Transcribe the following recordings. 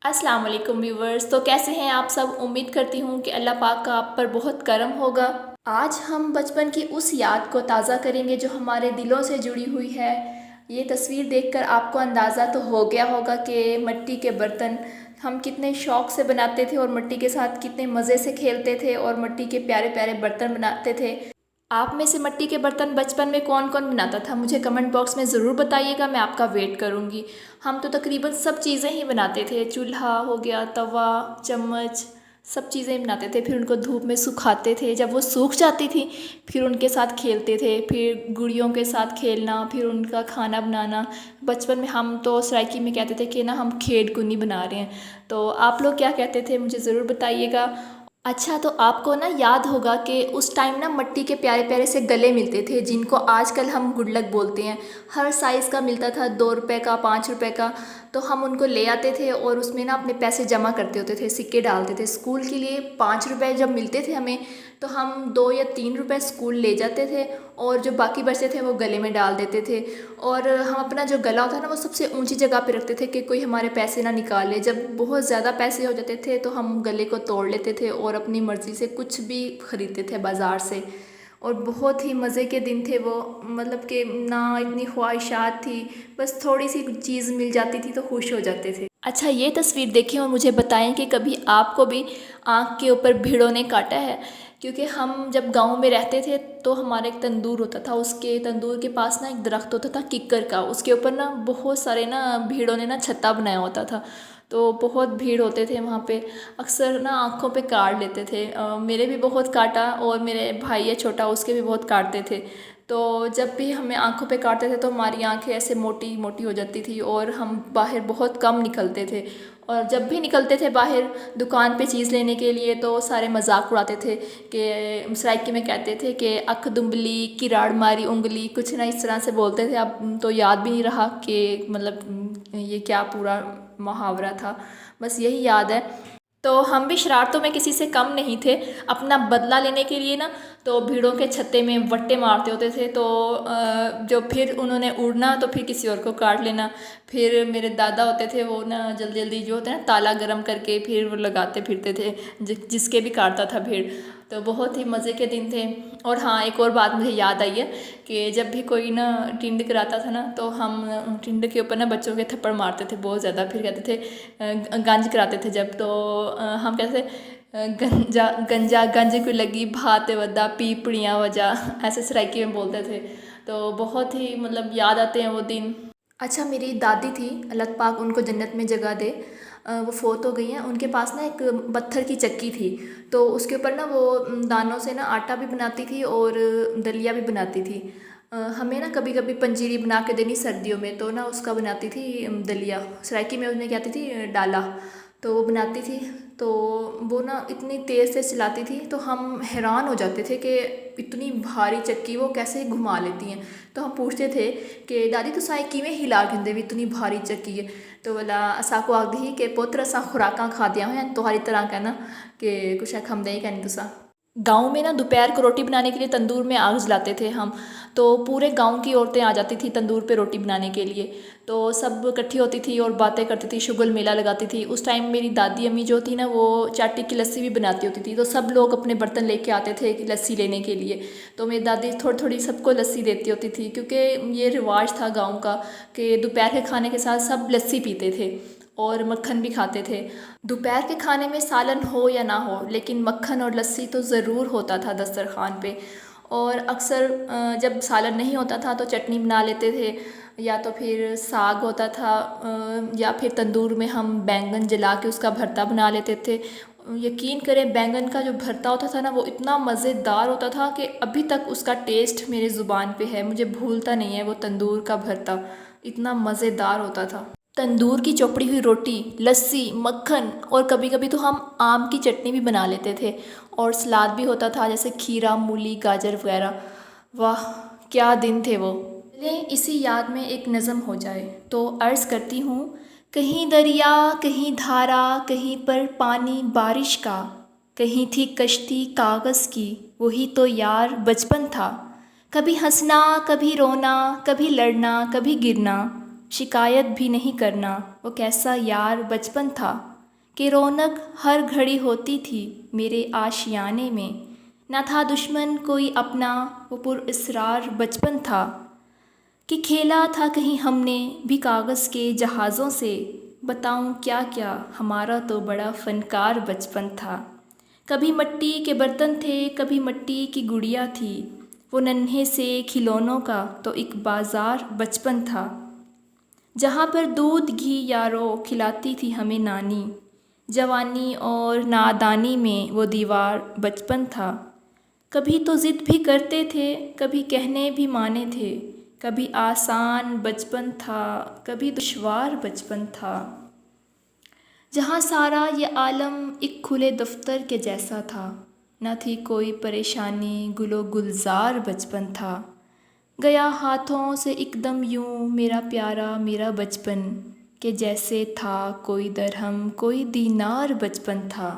अस्सलाम वालेकुम व्यूवर्स। तो कैसे हैं आप सब। उम्मीद करती हूँ कि अल्लाह पाक का आप पर बहुत करम होगा। आज हम बचपन की उस याद को ताज़ा करेंगे जो हमारे दिलों से जुड़ी हुई है। ये तस्वीर देखकर आपको अंदाज़ा तो हो गया होगा कि मिट्टी के बर्तन हम कितने शौक़ से बनाते थे और मिट्टी के साथ कितने मज़े से खेलते थे और मिट्टी के प्यारे प्यारे बर्तन बनाते थे। आप में से मिट्टी के बर्तन बचपन में कौन कौन बनाता था, मुझे कमेंट बॉक्स में ज़रूर बताइएगा। मैं आपका वेट करूँगी। हम तो तकरीबन सब चीज़ें ही बनाते थे। चूल्हा हो गया, तवा, चम्मच, सब चीज़ें बनाते थे। फिर उनको धूप में सुखाते थे। जब वो सूख जाती थी फिर उनके साथ खेलते थे। फिर गुड़ियों के साथ खेलना, फिर उनका खाना बनाना। बचपन में हम तो सराइकी में कहते थे कि ना हम खेड़ कुन्नी बना रहे हैं। तो आप लोग क्या कहते थे मुझे ज़रूर बताइएगा। अच्छा, तो आपको ना याद होगा कि उस टाइम ना मिट्टी के प्यारे प्यारे से गले मिलते थे जिनको आजकल हम गुल्लक बोलते हैं। हर साइज़ का मिलता था, 2 रुपए का, 5 रुपए का। तो हम उनको ले आते थे और उसमें ना अपने पैसे जमा करते होते थे, सिक्के डालते थे। स्कूल के लिए 5 रुपए जब मिलते थे हमें, तो हम 2 या 3 रुपए स्कूल ले जाते थे और जो बाकी बचते थे वो गले में डाल देते थे। और हम अपना जो गला होता है ना वो सबसे ऊंची जगह पे रखते थे कि कोई हमारे पैसे ना निकाले। जब बहुत ज़्यादा पैसे हो जाते थे तो हम गले को तोड़ लेते थे और अपनी मर्ज़ी से कुछ भी ख़रीदते थे बाज़ार से। और बहुत ही मज़े के दिन थे वो। मतलब कि ना इतनी ख्वाहिशात थी, बस थोड़ी सी चीज़ मिल जाती थी तो खुश हो जाते थे। अच्छा, ये तस्वीर देखें और मुझे बताएं कि कभी आपको भी आँख के ऊपर भीड़ों ने काटा है। क्योंकि हम जब गांव में रहते थे तो हमारा एक तंदूर होता था। उसके तंदूर के पास ना एक दरख्त होता था किक्कर का। उसके ऊपर ना बहुत सारे ना भीड़ों ने ना छत्ता बनाया होता था। तो बहुत भीड़ होते थे वहाँ पे। अक्सर ना आँखों पे काट लेते थे। मेरे भी बहुत काटा और मेरे भाई है छोटा, उसके भी बहुत काटते थे। तो जब भी हमें आँखों पे काटते थे तो हमारी आँखें ऐसे मोटी मोटी हो जाती थी और हम बाहर बहुत कम निकलते थे। और जब भी निकलते थे बाहर दुकान पे चीज़ लेने के लिए तो सारे मजाक उड़ाते थे कि सराइकी में कहते थे कि अख दुम्बली किराड़ मारी उंगली, कुछ ना इस तरह से बोलते थे। अब तो याद भी नहीं रहा कि मतलब ये क्या पूरा मुहावरा था, बस यही याद है। तो हम भी शरारतों में किसी से कम नहीं थे। अपना बदला लेने के लिए ना तो भीड़ों के छत्ते में वट्टे मारते होते थे। तो जो फिर उन्होंने उड़ना तो फिर किसी और को काट लेना। फिर मेरे दादा होते थे वो ना जल्दी जल्दी जो होता है ना ताला गरम करके फिर वो लगाते फिरते थे जिसके भी काटता था भीड़। तो बहुत ही मज़े के दिन थे। और हाँ, एक और बात मुझे याद आई है कि जब भी कोई ना टिंड कराता था ना तो हम टिंड के ऊपर ना बच्चों के थप्पड़ मारते थे बहुत ज़्यादा। फिर कहते थे गंज कराते थे जब, तो हम कहते थे गंजा गंजा गंज को लगी भात वदा पीपड़ियाँ वजह, ऐसे सराइकी में बोलते थे। तो बहुत ही मतलब याद आते हैं वो दिन। अच्छा, मेरी दादी थी, अल्लाह पाक उनको जन्नत में जगह दे। वो फोत हो गई हैं। उनके पास ना एक पत्थर की चक्की थी। तो उसके ऊपर ना वो दानों से ना आटा भी बनाती थी और दलिया भी बनाती थी। हमें ना कभी कभी पंजीरी बना के देनी सर्दियों में, तो ना उसका बनाती थी दलिया। सराइकी में उसने कहती थी डाला। तो वो बनाती थी। तो वो ना इतनी तेज़ से चलाती थी तो हम हैरान हो जाते थे कि इतनी भारी चक्की वो कैसे घुमा लेती हैं। तो हम पूछते थे कि दादी तुसा किवें हिला के भी इतनी भारी चक्की है। तो बोला असा को आखदी ही कि पुत्र असा खुराकां खादियां हैं तुम्हारी तरह कहना कि कुछ खमदे ही कहनी तुसा। गांव में ना दोपहर को रोटी बनाने के लिए तंदूर में आग जलाते थे हम। तो पूरे गांव की औरतें आ जाती थी तंदूर पे रोटी बनाने के लिए। तो सब इकट्ठी होती थी और बातें करती थी, शुगल मेला लगाती थी। उस टाइम मेरी दादी अम्मी जो थी ना वो चाटी की लस्सी भी बनाती होती थी। तो सब लोग अपने बर्तन लेके आते थे लस्सी लेने के लिए। तो मेरी दादी थोड़ी थोड़ी सबको लस्सी देती होती थी क्योंकि ये रिवाज था गाँव का कि दोपहर के खाने के साथ सब लस्सी पीते थे और मक्खन भी खाते थे। दोपहर के खाने में सालन हो या ना हो लेकिन मक्खन और लस्सी तो ज़रूर होता था दस्तरखान पे। और अक्सर जब सालन नहीं होता था तो चटनी बना लेते थे, या तो फिर साग होता था, या फिर तंदूर में हम बैंगन जला के उसका भरता बना लेते थे। यकीन करें बैंगन का जो भरता होता था ना वो इतना मज़ेदार होता था कि अभी तक उसका टेस्ट मेरे ज़ुबान पे है, मुझे भूलता नहीं है वो तंदूर का भरता, इतना मज़ेदार होता था। तंदूर की चोपड़ी हुई रोटी, लस्सी, मक्खन और कभी कभी तो हम आम की चटनी भी बना लेते थे। और सलाद भी होता था जैसे खीरा, मूली, गाजर वगैरह। वाह, क्या दिन थे वो। चलिए इसी याद में एक नज़म हो जाए तो अर्ज़ करती हूँ। कहीं दरिया कहीं धारा, कहीं पर पानी बारिश का, कहीं थी कश्ती कागज़ की, वही तो यार बचपन था। कभी हंसना कभी रोना, कभी लड़ना कभी गिरना, शिकायत भी नहीं करना, वो कैसा यार बचपन था। कि रौनक हर घड़ी होती थी मेरे आशियाने में। न था दुश्मन कोई अपना, वो पुरअसरार बचपन था कि खेला था कहीं हमने भी कागज़ के जहाज़ों से। बताऊं क्या क्या, हमारा तो बड़ा फ़नकार बचपन था। कभी मिट्टी के बर्तन थे, कभी मिट्टी की गुड़िया थी। वो नन्हे से खिलौनों का तो एक बाज़ार बचपन था, जहाँ पर दूध घी यारो खिलाती थी हमें नानी। जवानी और नादानी में वो दीवार बचपन था। कभी तो ज़िद भी करते थे, कभी कहने भी माने थे। कभी आसान बचपन था, कभी दुश्वार बचपन था, जहाँ सारा ये आलम एक खुले दफ्तर के जैसा था। न थी कोई परेशानी, गुलो गुलजार बचपन था। गया हाथों से एकदम यूं मेरा प्यारा मेरा बचपन, के जैसे था कोई दरहम कोई दीनार बचपन था।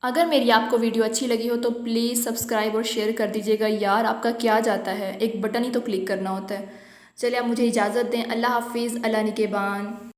अगर मेरी आपको वीडियो अच्छी लगी हो तो प्लीज़ सब्सक्राइब और शेयर कर दीजिएगा यार। आपका क्या जाता है, एक बटन ही तो क्लिक करना होता है। चलिए आप मुझे इजाज़त दें। अल्लाह हाफिज़, अल्लाह निगहबान।